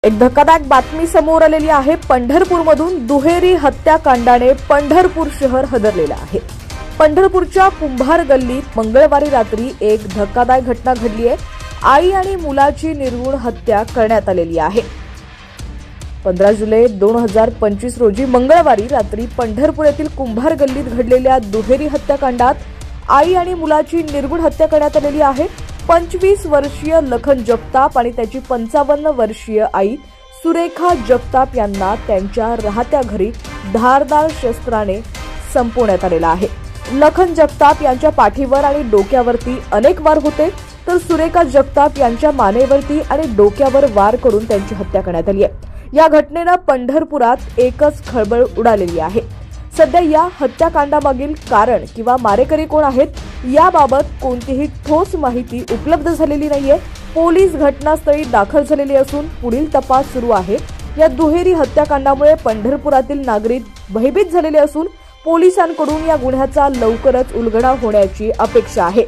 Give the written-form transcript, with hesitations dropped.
एक धक्कादायक बातमी समोर आलेली आहे। पंढरपूरमधून दुहेरी हत्याकांडाने पंढरपूर शहर हादरलेलं आहे। पंढरपूरच्या कुंभार गल्लीत मंगळवारी रात्री एक धक्कादायक घटना घडली आहे। आई आणि मुलाची निर्घृण हत्या करण्यात आलेली आहे। 15 जुलै 2025 रोजी मंगळवारी रात्री पंढरपूर येथील कुंभार गल्लीत घडलेल्या दुहेरी हत्याकांडात आई आणि मुलाची निर्घृण हत्या करण्यात आलेली आहे। 25 वर्षीय लखन जगताप आणि त्याची 55 वर्षीय आई सुरेखा जगताप यांना त्यांच्या राहत्या घरी धारदार शस्त्राने संपवण्यात आलेला आहे। लखन जगताप यांच्या पाठीवर आणि डोक्यावरती अनेक वार होते, तर सुरेखा जगताप यांच्या मानेवरती आणि डोक्यावर वार करून त्यांची हत्या करण्यात आली आहे। या घटनेने पंढरपुरात एकच खळबळ उडालेली आहे। सध्या या हत्याकांडामागील कारण किंवा मारेकरी कोण आहेत याबाबत कोणतीही ठोस माहिती उपलब्ध झालेली नाहीये। पोलीस घटनास्थळी दाखल झालेले असून पुढील तपास सुरू आहे। या दुहेरी हत्याकांडामुळे पंढरपुरातील नागरिक भयभीत झालेले असून पोलिसांकडून या गुन्ह्याचा लवकरच उलगडा होण्याची अपेक्षा आहे।